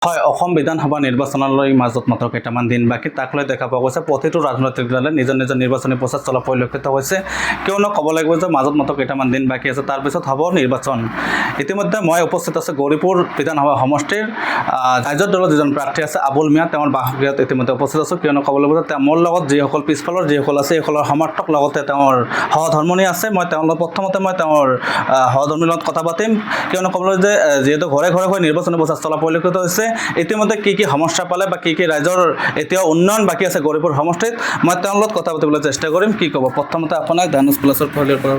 হয় অসম বিধানসভা নিৰ্বাচনলৈ মাজত মাত্ৰ কেইটামান দিন বাকী তাক লৈ দেখা পোৱা গৈছে প্ৰতিটো ৰাজনৈতিক দলে নিজৰ নিজৰ নিৰ্বাচনী প্ৰচাৰ চলা পৰিলক্ষিত হৈছে কিয়নো ক'ব লাগিব যে মাজত মাত্ৰ কেইটামান দিন বাকী আছে তাৰপিছত হ'ব নিৰ্বাচন ইতিমধ্যে মই উপস্থিত আছোঁ গৌৰীপুৰ বিধানসভা সমষ্টিৰ ৰাজ্যৰ দলৰ যিজন প্ৰাৰ্থী আছে আবুল মিয়া তেওঁৰ বাসগৃহত ইতিমধ্যে উপস্থিত আছোঁ কিয়নো ক'ব লাগিব যে মোৰ লগত যিসকল পিছফালৰ যিসকল আছে এইসকলৰ সমৰ্থক লগতে তেওঁৰ সহধৰ্মণী আছে মই তেওঁলোক প্ৰথমতে মই তেওঁৰ সহধৰ্মীৰ লগত কথা পাতিম কিয়নো ক'ব লাগিব যে যিহেতু ঘৰে ঘৰে হৈ নিৰ্বাচনী প্ৰচাৰ চলা পৰিলক্ষিত হৈছে ইতিমধ্যে কি সমস্যা পালে বা কি ৰাজ্যৰ এতিয়া উন্নয়ন বাকী আছে গৌৰীপুৰ সমষ্টিত মই তেওঁৰ লগত কথা পাতিবলৈ চেষ্টা কৰিম কি ক'ব প্ৰথমতে আপোনাক ধানুষ প্লাছৰ ফালৰ পৰা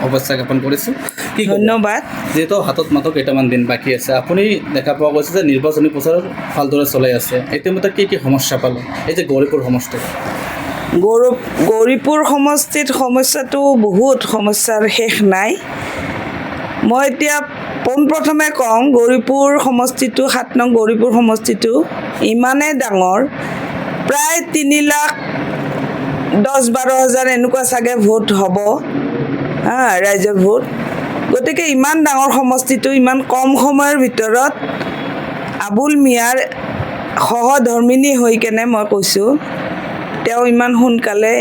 শুভেচ্ছা জ্ঞাপন কৰিছোঁ কি ধন্যবাদ যিহেতু হাতত মাত্ৰ কেইটামান দিন বাকী আছে আপুনি দেখা পোৱা গৈছে যে নিৰ্বাচনী প্ৰচাৰ ভালদৰে চলাই আছে ইতিমধ্যে কি সমস্যা পালে এই যে গৌৰীপুৰ সমষ্টিত গৌৰীপুৰ সমষ্টিত সমস্যাটো বহুত সমস্যাৰ শেষ নাই মই এতিয়া পোনপ্ৰথমে কওঁ গৌৰীপুৰ সমষ্টিটো ৭ নং গৌৰীপুৰ সমষ্টিটো ইমানেই ডাঙৰ প্ৰায় 3,10,12,000 এনেকুৱা চাগে ভোট হ'ব ৰাইজৰ ভোট গতিকে ইমান ডাঙৰ সমষ্টিটো ইমান কম সময়ৰ ভিতৰত আবুল মিয়াৰ সহধৰ্মিনী হৈ কেনে মই কৈছোঁ তেওঁ ইমান সোনকালে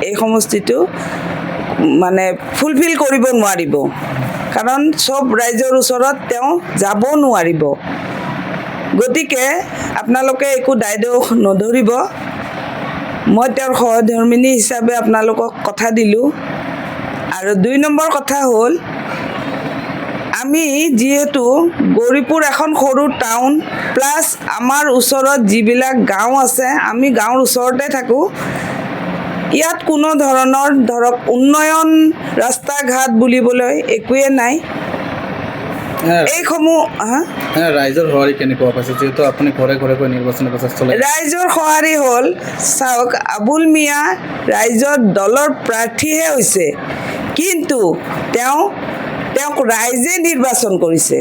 এই সমষ্টিটো মানে ফুলফিল কৰিব নোৱাৰিব কাৰণ সব ৰাইজৰ ওচৰত তেওঁ যাব নোৱাৰিব গতিকে আপোনালোকে একো দায়দোষ নধৰিব মই তেওঁৰ সহধৰ্মিনী হিচাপে আপোনালোকক কথা দিলোঁ আৰু 2 নম্বৰ কথা হ'ল আমি যিহেতু গৌৰীপুৰ এখন সৰু টাউন প্লাছ আমাৰ ওচৰত যিবিলাক গাঁও আছে আমি গাঁৱৰ ওচৰতে থাকোঁ ইয়াত কোনো ধৰণৰ ধৰক উন্নয়ন ৰাস্তা ঘাট বুলিবলৈ একোৱে নাই এইসমূহ ৰাইজৰ সঁহাৰি কেনেকুৱা পাইছে যিহেতু আপুনি ঘৰে ঘৰে গৈ নিৰ্বাচনী প্ৰচাৰ চলাই ৰাইজৰ সঁহাৰি হ'ল চাওক আবুল মিয়া ৰাইজৰ দলৰ প্ৰাৰ্থীহে হৈছে কিন্তু তেওঁক ৰাইজে নিৰ্বাচন কৰিছে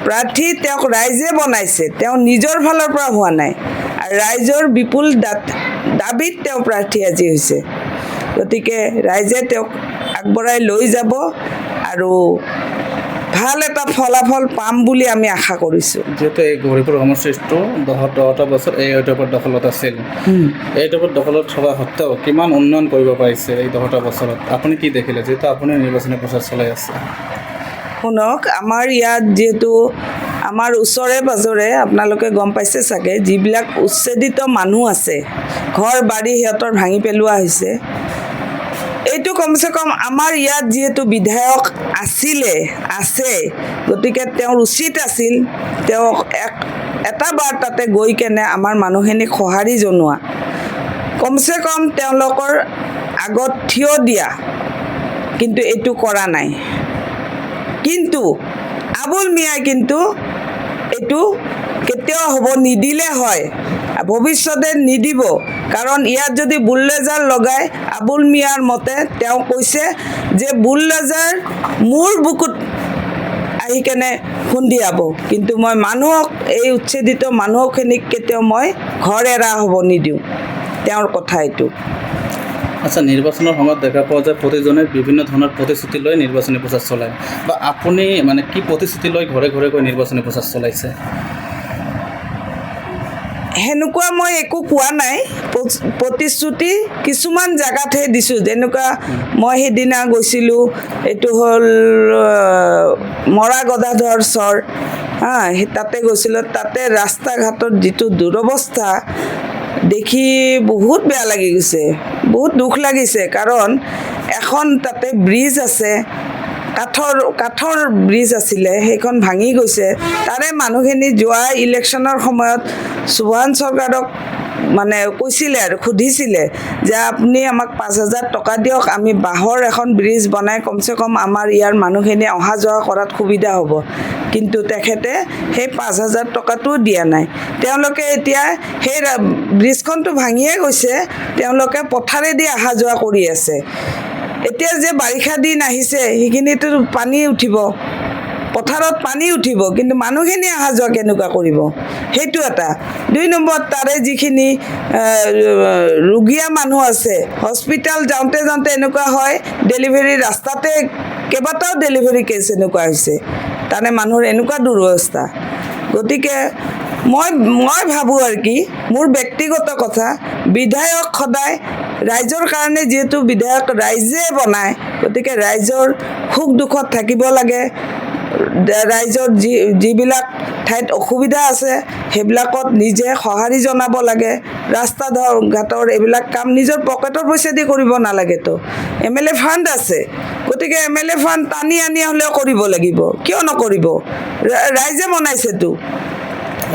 প্ৰাৰ্থী তেওঁক ৰাইজে বনাইছে তেওঁ নিজৰ ফালৰ পৰা হোৱা নাই আৰু ৰাইজৰ বিপুল দাবীত তেওঁ প্ৰাৰ্থী আজি হৈছে গতিকে ৰাইজে তেওঁক আগবঢ়াই লৈ যাব আৰু ভাল এটা ফলাফল পাম বুলি আমি আশা কৰিছোঁ যিহেতু এই গৌৰীপুৰ সমষ্টিটো 10টা বছৰ এই ওপৰত দখলত আছিল এই ওপৰত দখলত থকা সত্ত্বেও কিমান উন্নয়ন কৰিব পাৰিছে এই 10টা বছৰত আপুনি কি দেখিলে যিহেতু আপুনি নিৰ্বাচনী প্ৰচাৰ চলাই আছে শুনক আমাৰ ইয়াত যিহেতু আমাৰ ওচৰে পাজৰে আপোনালোকে গম পাইছে চাগে যিবিলাক উচ্ছেদিত মানুহ আছে ঘৰ বাৰী সিহঁতৰ ভাঙি পেলোৱা হৈছে এইটো কমচে কম আমাৰ ইয়াত যিহেতু বিধায়ক আছে গতিকে তেওঁৰ উচিত আছিল তেওঁ এটা বাৰ তাতে গৈ কেনে আমাৰ মানুহখিনিক সঁহাৰি জনোৱা কমচে কম তেওঁলোকৰ আগত থিয় দিয়া কিন্তু এইটো কৰা নাই কিন্তু আবুল মিয়াই কিন্তু এইটো কেতিয়াও হ'ব নিদিলে হয় ভৱিষ্যতে নিদিব কাৰণ ইয়াত যদি বুলডোজাৰ লগাই আবুল মিয়াৰ মতে তেওঁ কৈছে যে বুলডোজাৰ মোৰ বুকুত আহি কেনে খুন্দিয়াব কিন্তু মই মানুহক এই উচ্ছেদিত মানুহখিনিক কেতিয়াও মই ঘৰ এৰা হ'ব নিদিওঁ তেওঁৰ কথা এইটো আচ্ছা নিৰ্বাচনৰ সময়ত দেখা পোৱা যায় প্ৰতিজনে বিভিন্ন ধৰণৰ প্ৰতিশ্ৰুতি লৈ নিৰ্বাচনী প্ৰচাৰ চলায় বা আপুনি মানে কি প্ৰতিশ্ৰুতি লৈ ঘৰে ঘৰে গৈ নিৰ্বাচনী প্ৰচাৰ চলাইছে সেনেকুৱা মই একো কোৱা নাই প্ৰতিশ্ৰুতি কিছুমান জেগাতহে দিছোঁ যেনেকুৱা মই সেইদিনা গৈছিলোঁ এইটো হ'ল মৰা গদাধৰ চৰ তাতে গৈছিলোঁ তাতে ৰাস্তা ঘাটৰ যিটো দুৰৱস্থা দেখি বহুত বেয়া লাগি গৈছে বহুত দুখ লাগিছে কাৰণ এখন তাতে ব্ৰিজ আছে কাঠৰ ব্ৰিজ আছিলে সেইখন ভাঙি গৈছে তাৰে মানুহখিনি যোৱা ইলেকশ্যনৰ সময়ত সুভান চৰকাৰক মানে কৈছিলে আৰু সুধিছিলে যে আপুনি আমাক 5,000 টকা দিয়ক আমি বাঁহৰ এখন ব্ৰিজ বনাই কমচে কম আমাৰ ইয়াৰ মানুহখিনি অহা যোৱা কৰাত সুবিধা হ'ব কিন্তু তেখেতে সেই 5,000 টকাটোও দিয়া নাই তেওঁলোকে এতিয়া সেই ব্ৰিজখনটো ভাঙিয়ে গৈছে তেওঁলোকে পথাৰেদি অহা যোৱা কৰি আছে এতিয়া যে বাৰিষা দিন আহিছে সেইখিনিতো পানী উঠিব পথাৰত পানী উঠিব কিন্তু মানুহখিনি অহা যোৱা কেনেকুৱা কৰিব সেইটো এটা 2 নম্বৰ তাৰে যিখিনি ৰোগীয়া মানুহ আছে হস্পিটেল যাওঁতে এনেকুৱা হয় ডেলিভাৰী ৰাস্তাতে কেইবাটাও ডেলিভাৰী কেছ এনেকুৱা হৈছে তাৰে মানুহৰ এনেকুৱা দুৰৱস্থা গতিকে মই ভাবোঁ আৰু কি মোৰ ব্যক্তিগত কথা বিধায়ক সদায় ৰাইজৰ কাৰণে যিহেতু বিধায়ক ৰাইজে বনায় গতিকে ৰাইজৰ সুখ দুখত থাকিব লাগে ৰাইজৰ যিবিলাক ঠাইত অসুবিধা আছে সেইবিলাকত নিজে সঁহাৰি জনাব লাগে ৰাস্তা ঘাটৰ এইবিলাক কাম নিজৰ পকেটৰ পইচা দি কৰিব নালাগেতো MLA ফাণ্ড আছে গতিকে MLA ফাণ্ড টানি আনি হ'লেও কৰিব লাগিব কিয় নকৰিব ৰাইজে বনাইছেতো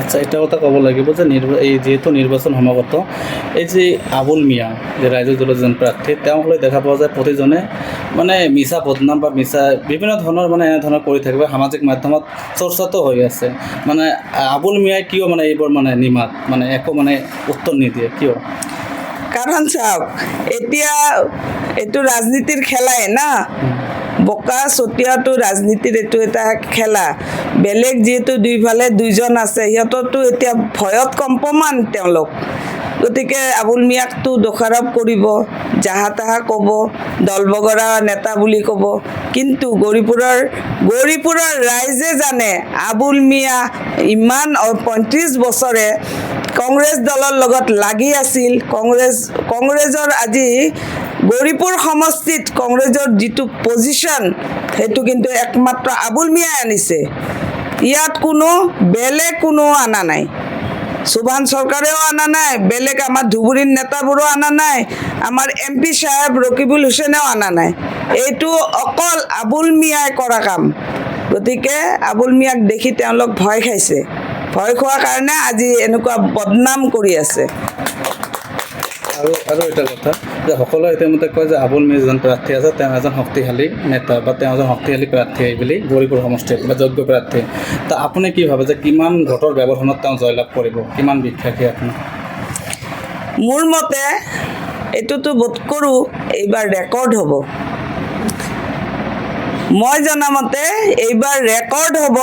আচ্ছা এটা কথা ক'ব লাগিব যে এই যেহেতু নিৰ্বাচন সমাগত এই যে আবুল মিয়া যে ৰাইজৰ দলৰ যেন প্ৰাৰ্থী তেওঁক লৈ দেখা পোৱা যায় প্ৰতিজনে মানে মিছা বদনাম বা মিছা বিভিন্ন ধৰণৰ মানে এনেধৰণৰ কৰি থাকিব সামাজিক মাধ্যমত চৰ্চাটো হৈ আছে মানে আবুল মিয়াই কিয় মানে এইবোৰ মানে নিমাত মানে একো মানে উত্তৰ নিদিয়ে কিয় কাৰণ চাওক এতিয়া এইটো ৰাজনীতিৰ খেলাই না বকা চতিয়াটো ৰাজনীতিৰ এইটো এটা খেলা বেলেগ যিহেতু দুইফালে দুইজন আছে সিহঁতৰতো এতিয়া ভয়ত কম্পমান তেওঁলোক গতিকে আবুল মিয়াকতো দোষাৰোপ কৰিব যাহা তাহা ক'ব দলবগৰা নেতা বুলি ক'ব কিন্তু গৌৰীপুৰৰ ৰাইজে জানে আবুল মিয়া ইমান 35 বছৰে কংগ্ৰেছ দলৰ লগত লাগি আছিল কংগ্ৰেছৰ আজি গৌৰীপুৰ সমষ্টিত কংগ্ৰেছৰ যিটো পজিশ্যন সেইটো কিন্তু একমাত্ৰ আবুল মিয়াই আনিছে ইয়াত বেলেগ কোনো আনা নাই সুভান চৰকাৰেও আনা নাই বেলেগ আমাৰ ধুবুৰীৰ নেতাবোৰো আনা নাই আমাৰ MP সাহেব ৰকিবুল হুছেইনেও আনা নাই এইটো অকল আবুল মিয়াই কৰা কাম গতিকে আবুল মিয়াক দেখি তেওঁলোক ভয় খাইছে ভয় খোৱাৰ কাৰণে আজি এনেকুৱা বদনাম কৰি আছে আৰু এটা কথা যে সকলোৱে ইতিমধ্যে কয় যে আবুল মিয়া যিজন প্ৰাৰ্থী আছে তেওঁ এজন শক্তিশালী নেতা বা তেওঁ এজন শক্তিশালী প্ৰাৰ্থী বুলি গৌৰীপুৰ সমষ্টিত বা যোগ্য প্ৰাৰ্থী ত' আপুনি কি ভাবে যে কিমান ভোটৰ ব্যৱধানত তেওঁ জয়লাভ কৰিব কিমান বিশ্বাসী আপুনি মোৰ মতে এইটোতো বোধ কৰোঁ এইবাৰ ৰেকৰ্ড হ'ব মই জনামতে এইবাৰ ৰেকৰ্ড হ'ব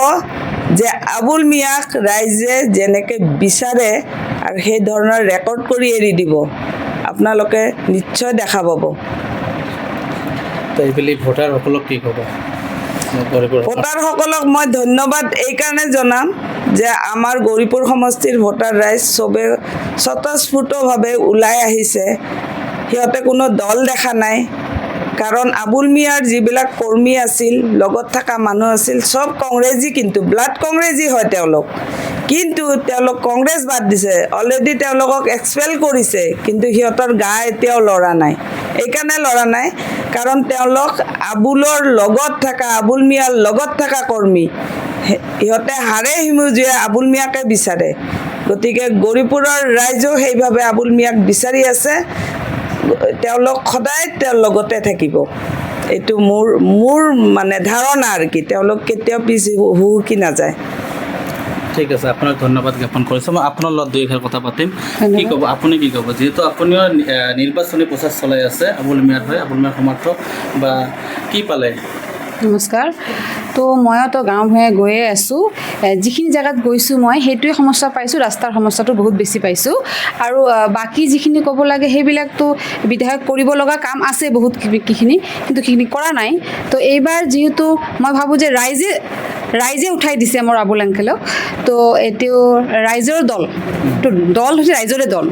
যে আবুল মিয়াক ৰাইজে যেনেকৈ বিচাৰে আৰু সেই ধৰণৰ ৰেকৰ্ড কৰি এৰি দিব আপোনালোকে নিশ্চয় দেখা পাব তো এইবুলি ভোটাৰসকলক কি ক'ব ভোটাৰসকলক মই ধন্যবাদ এইকাৰণে জনাম যে আমাৰ গৌৰীপুৰ সমষ্টিৰ ভোটাৰ ৰাইজ চবে স্বতঃস্ফূৰ্তভাৱে ওলাই আহিছে সিহঁতে কোনো দল দেখা নাই কাৰণ আবুল মিয়াৰ যিবিলাক কৰ্মী আছিল লগত থকা মানুহ আছিল সব কংগ্ৰেছী কিন্তু ব্লাড কংগ্ৰেছী হয় তেওঁলোক কিন্তু তেওঁলোক কংগ্ৰেছ বাদ দিছে অলৰেডি তেওঁলোকক এক্সপেল কৰিছে কিন্তু সিহঁতৰ গা এতিয়াও লৰা নাই এইকাৰণে লৰা নাই কাৰণ তেওঁলোক আবুলৰ লগত থকা আবুল মিয়াৰ লগত থকা কৰ্মী সিহঁতে হাৰে হিমুজিয়ে আবুল মিয়াকে বিচাৰে গতিকে গৌৰীপুৰৰ ৰাইজেও সেইভাৱে আবুল মিয়াক বিচাৰি আছে তেওঁলোক সদায় তেওঁৰ লগতে থাকিব এইটো মোৰ মানে ধাৰণা আৰু কি তেওঁলোক কেতিয়াও পিছ হুহুকি নাযায় ঠিক আছে আপোনাক ধন্যবাদ জ্ঞাপন কৰিছোঁ মই আপোনাৰ লগত দুই এষাৰ কথা পাতিম কি ক'ব আপুনি কি ক'ব যিহেতু আপুনিও নিৰ্বাচনী প্ৰচাৰ চলাই আছে আবুল মিয়াৰ হয় আবুল মিয়াৰ সমৰ্থক বা কি পালে নমস্কাৰ তো মইতো গাঁও ভূঞে গৈয়ে আছোঁ যিখিনি জেগাত গৈছোঁ মই সেইটোৱে সমস্যা পাইছোঁ ৰাস্তাৰ সমস্যাটো বহুত বেছি পাইছোঁ আৰু বাকী যিখিনি ক'ব লাগে সেইবিলাকতো বিধায়ক কৰিব লগা কাম আছে বহুত কিখিনি কিন্তু সেইখিনি কৰা নাই তো এইবাৰ যিহেতু মই ভাবোঁ যে ৰাইজে উঠাই দিছে মোৰ আবুল আংকেলক তো এইটো ৰাইজৰ দল তো দল হৈছে ৰাইজৰে দল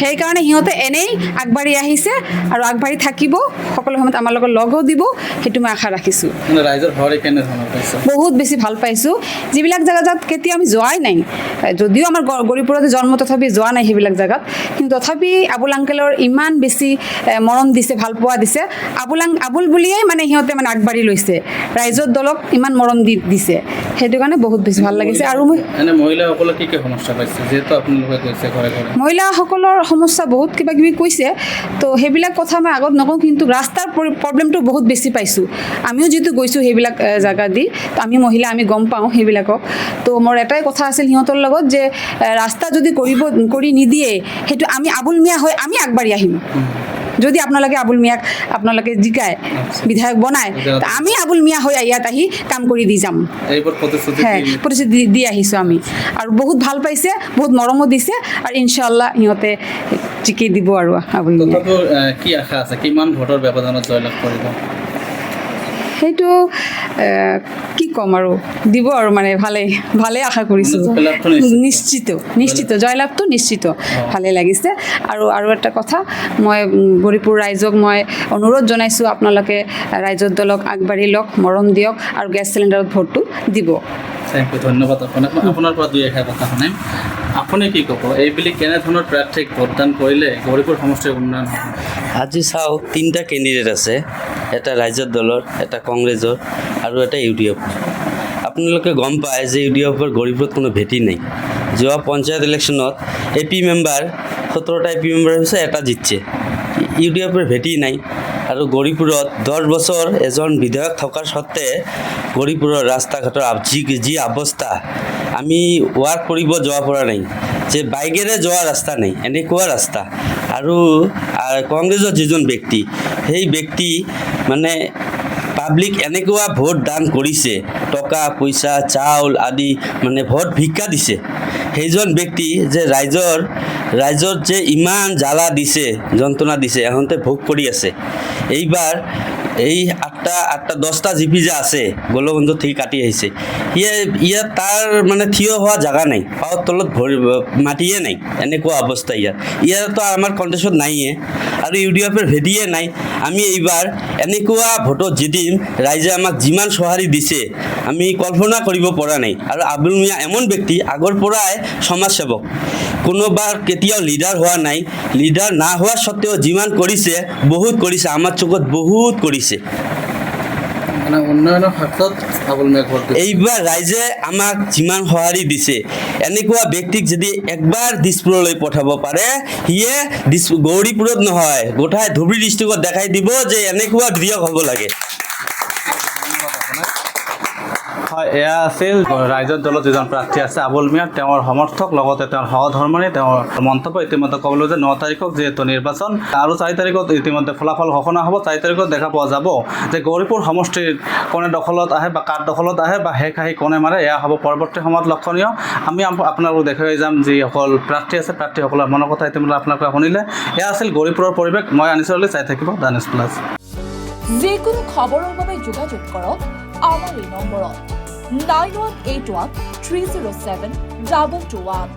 সেইকাৰণে সিহঁতে এনেই আগবাঢ়ি আহিছে আৰু আগবাঢ়ি থাকিব সকলো সময়ত আমাৰ লগত লগো দিব সেইটো মই আশা ৰাখিছোঁ ৰাইজৰ ঘৰে কেনেধৰণৰ পাইছে বহুত বেছি ভাল পাইছোঁ যিবিলাক জেগাত কেতিয়া আমি যোৱাই নাই যদিও আমাৰ গৌৰীপুৰতে জন্ম তথাপি যোৱা নাই সেইবিলাক জেগাত কিন্তু তথাপি আবুল আংকেলৰ ইমান বেছি মৰম দিছে ভাল পোৱা দিছে আবুল বুলিয়েই মানে সিহঁতে মানে আগবাঢ়ি লৈছে ৰাইজৰ দলক ইমান মৰম দিছে সেইটো কাৰণে বহুত বেছি ভাল লাগিছে আৰু মই এনে মহিলাসকলে কি সমস্যা পাইছে যিহেতু আপোনালোকে গৈছে ঘৰে ঘৰে মহিলাসকলৰ সমস্যা বহুত কিবা কিবি কৈছে তো সেইবিলাক কথা মই আগত নকওঁ কিন্তু ৰাস্তাৰ প্ৰব্লেমটো বহুত বেছি পাইছোঁ আমিও যিহেতু গৈছোঁ সেইবিলাক জেগা দি তো আমি মহিলা আমি গম পাওঁ সেইবিলাকক তো মোৰ এটাই কথা আছিল সিহঁতৰ লগত যে ৰাস্তা যদি কৰি নিদিয়ে সেইটো আমি আবুল মিয়া হৈ আমি আগবাঢ়ি আহিম যদি আপোনালোকে আবুল মিয়াক আপোনালোকে জিকায় বিধায়ক বনায় আমি আবুল মিয়া হৈ ইয়াত আহি কাম কৰি দি যাম প্ৰতিশ্ৰুতি দি আহিছোঁ আমি আৰু বহুত ভাল পাইছে বহুত মৰমো দিছে আৰু ইনশাআল্লাহ সিহঁতে জিকি দিব আৰু আবুল মিয়া কি আশা আছে কিমান ভোটৰ ব্যৱধানত জয়লাভ কৰিব সেইটো কি ক'ম আৰু দিব আৰু মানে ভালে আশা কৰিছোঁ। জয়লাভটো নিশ্চিত। নিশ্চিত জয়লাভটো নিশ্চিত ভালে লাগিছে। আৰু এটা কথা, মই গৌৰীপুৰ ৰাইজক মই অনুৰোধ জনাইছোঁ, আপোনালোকে ৰাইজৰ দলক আগবাঢ়ি লওক, মৰম দিয়ক আৰু গেছ চিলিণ্ডাৰত ভোটটো দিব। থেংক ইউ, ধন্যবাদ আপোনাক। মই আপোনাৰ পৰা দুই এষাৰ কথা শুনিম। আপুনি কি ক'ব, এইবুলি কেনেধৰণৰ প্ৰাৰ্থীক ভোটদান কৰিলে গৌৰীপুৰ সমষ্টিৰ উন্নয়ন হ'ব? আজি চাওক, 3টা কেণ্ডিডেট আছে, এটা ৰাইজৰ দলৰ, এটা কংগ্ৰেছৰ আৰু এটা UDF। আপোনালোকে গম পায় যে UDFৰ গৌৰীপুৰত কোনো ভেটি নাই। যোৱা পঞ্চায়ত ইলেকশ্যনত AP মেম্বাৰ 17টা AP মেম্বাৰ হৈছে, এটা জিতছে। UDFৰ ভেটি নাই। আৰু গৌৰীপুৰত 10 বছৰ এজন বিধায়ক থকাৰ স্বত্তে গৌৰীপুৰৰ ৰাস্তা ঘাটৰ যি অৱস্থা, আমি ৱাৰ্ক কৰিব যোৱা পৰা নাই, যে বাইকেৰে যোৱা ৰাস্তা নাই, এনেকুৱা ৰাস্তা। আৰু কংগ্ৰেছৰ যিজন ব্যক্তি, সেই ব্যক্তি মানে পাব্লিক এনেকুৱা ভোট দান কৰিছে, টকা পইচা চাউল আদি মানে ভোট ভিক্ষা দিছে। সেইজন ব্যক্তি যে ৰাইজৰ যে ইমান জ্বালা দিছে, যন্ত্ৰণা দিছে, এহঁতে ভোগ কৰি আছে। এইবাৰ এই 10টা জিপি যে আছে, গোলগঞ্জ থেকে কাটি আহিছে, ইয়াত তাৰ মানে থিয় হোৱা জেগা নাই, পাৱৰ তলত মাটিয়ে নাই, এনেকুৱা অৱস্থা ইয়াতো আমাৰ কণ্টেষ্টত নাইয়ে। আৰু UDFৰ ভেটিয়ে নাই। আমি এইবাৰ এনেকুৱা ভোটত জিতিম, ৰাইজে আমাক যিমান সঁহাৰি দিছে আমি কল্পনা কৰিব পৰা নাই। আৰু আবুল মিয়া এমন ব্যক্তি, আগৰ পৰাই সমাজসেৱক, কোনোবাৰ কেতিয়াও লিডাৰ হোৱা নাই, লিডাৰ না হোৱা স্বত্তেও যিমান কৰিছে, বহুত কৰিছে, আমাৰ চকুত বহুত কৰিছে। মানে উন্নয়নৰ ক্ষেত্ৰত আবুল মিয়াক ভোট দিছে। এইবাৰ ৰাইজে আমাক যিমান সঁহাৰি দিছে, এনেকুৱা ব্যক্তিক যদি একবাৰ দিছপুৰলৈ পঠাব পাৰে, সিয়ে গৌৰীপুৰত নহয়, গোটেই ধুবুৰী ডিষ্ট্ৰিক্টত দেখাই দিব যে এনেকুৱা বিধায়ক হ'ব লাগে। হয়, এয়া আছিল ৰাইজৰ দলত যিজন প্ৰাৰ্থী আছে আবুল মিয়া, তেওঁৰ সমৰ্থক, লগতে তেওঁৰ সহধৰ্মী, তেওঁৰ মন্তব্য। ইতিমধ্যে ক'বলৈ যে 9 তাৰিখত যিহেতু নিৰ্বাচন, আৰু 4 তাৰিখত ইতিমধ্যে ফলাফল ঘোষণা হ'ব। 4 তাৰিখত দেখা পোৱা যাব যে গৌৰীপুৰ সমষ্টিৰ কোনে দখলত আহে বা কাৰ দখলত আহে বা শেষ আহি কোনে মাৰে, এয়া হ'ব পৰৱৰ্তী সময়ত লক্ষণীয়। আমি আপোনালোকক দেখুৱাই যাম যিসকল প্ৰাৰ্থী আছে, প্ৰাৰ্থীসকলৰ মনৰ কথা ইতিমধ্যে আপোনালোকে শুনিলে। এয়া আছিল গৌৰীপুৰৰ পৰিৱেশ। মই আনিছোঁ, চাই থাকিব দা নিউজ প্লাছ। যিকোনো খবৰৰ বাবে যোগাযোগ কৰক আমাৰ এই নম্বৰত 9181 307 221।